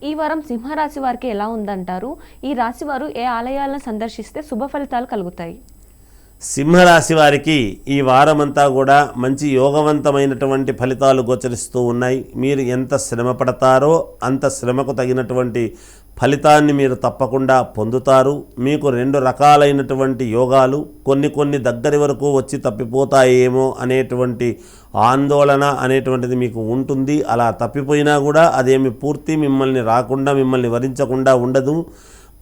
ఈ వారం సింహరాశి వారికి ఎలా ఉందంటారు? ఈ రాశి వారు ఏ ఆలయాలను సందర్శిస్తే శుభ ఫలితాలు కలుగుతాయి? సింహరాశి వారికి ఈ వారమంతా కూడా మంచి యోగవంతమైనటువంటి ఫలితాలు గోచరిస్తూ ఉన్నాయి. మీరు ఎంత శ్రమ పడతారో అంత శ్రమకు తగినటువంటి ఫలితాన్ని మీరు తప్పకుండా పొందుతారు. మీకు 2 రకాలైనటువంటి యోగాలు కొన్ని దగ్గరి వరకు వచ్చి తప్పిపోతాయేమో అనేటువంటి ఆందోళన అనేటువంటిది మీకు ఉంటుంది. అలా తప్పిపోయినా కూడా అదేమి పూర్తి మిమ్మల్ని వరించకుండా ఉండదు.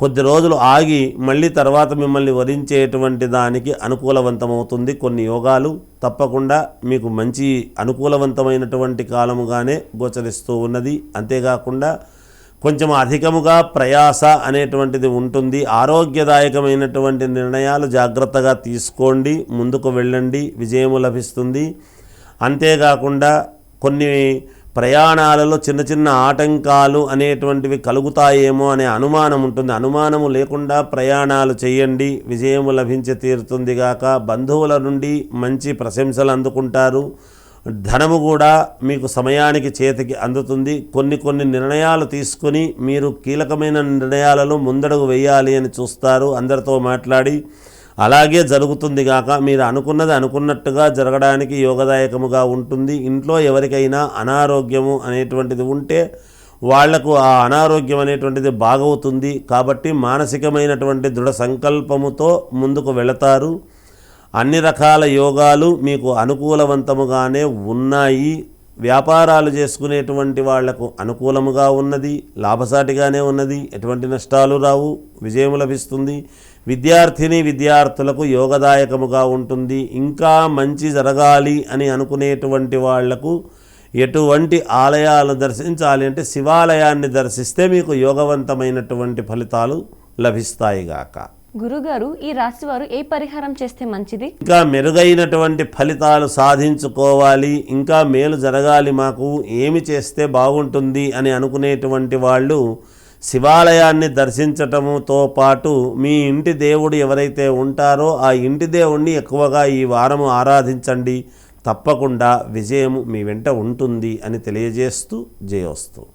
కొద్ది రోజులు ఆగి మళ్ళీ తర్వాత మిమ్మల్ని వరించేటువంటి దానికి అనుకూలవంతమవుతుంది. కొన్ని యోగాలు తప్పకుండా మీకు మంచి అనుకూలవంతమైనటువంటి కాలముగానే గోచరిస్తూ ఉన్నది. అంతేకాకుండా కొంచెం అధికముగా ప్రయాస అనేటువంటిది ఉంటుంది. ఆరోగ్యదాయకమైనటువంటి నిర్ణయాలు జాగ్రత్తగా తీసుకోండి, ముందుకు వెళ్ళండి, విజయము లభిస్తుంది. అంతేకాకుండా కొన్ని ప్రయాణాలలో చిన్న ఆటంకాలు అనేటువంటివి కలుగుతాయేమో అనే అనుమానం ఉంటుంది. అనుమానము లేకుండా ప్రయాణాలు చేయండి, విజయము లభించి తీరుతుంది గాక. బంధువుల నుండి మంచి ప్రశంసలు అందుకుంటారు. ధనము కూడా మీకు సమయానికి చేతికి అందుతుంది. కొన్ని నిర్ణయాలు తీసుకొని మీరు కీలకమైన నిర్ణయాలలో ముందడుగు వేయాలి అని చూస్తారు. అందరితో మాట్లాడి అలాగే జరుగుతుంది గాక. మీరు అనుకున్నది అనుకున్నట్టుగా జరగడానికి యోగదాయకముగా ఉంటుంది. ఇంట్లో ఎవరికైనా అనారోగ్యము అనేటువంటిది ఉంటే వాళ్లకు ఆ అనారోగ్యం అనేటువంటిది బాగవుతుంది. కాబట్టి మానసికమైనటువంటి దృఢ సంకల్పముతో ముందుకు వెళతారు. అన్ని రకాల యోగాలు మీకు అనుకూలవంతముగానే ఉన్నాయి. వ్యాపారాలు చేసుకునేటువంటి వాళ్లకు అనుకూలముగా ఉన్నది, లాభసాటిగానే ఉన్నది, ఎటువంటి నష్టాలు రావు, విజయం లభిస్తుంది. విద్యార్థులకు యోగదాయకముగా ఉంటుంది. ఇంకా మంచి జరగాలి అని అనుకునేటువంటి వాళ్లకు ఎటువంటి ఆలయాలు దర్శించాలి అంటే శివాలయాన్ని దర్శిస్తే మీకు యోగవంతమైనటువంటి ఫలితాలు లభిస్తాయిగాక. గురుగారు, ఈ రాశి వారు ఏ పరిహారం చేస్తే మంచిది? ఇంకా మెరుగైనటువంటి ఫలితాలు సాధించుకోవాలి, ఇంకా మేలు జరగాలి, మాకు ఏమి చేస్తే బాగుంటుంది అని అనుకునేటువంటి వాళ్ళు శివాలయాన్ని దర్శించటముతో పాటు మీ ఇంటి దేవుడు ఎవరైతే ఉంటారో ఆ ఇంటి దేవుణ్ణి ఎక్కువగా ఈ వారము ఆరాధించండి. తప్పకుండా విజయము మీ వెంట ఉంటుంది అని తెలియజేస్తూ జయోస్తు.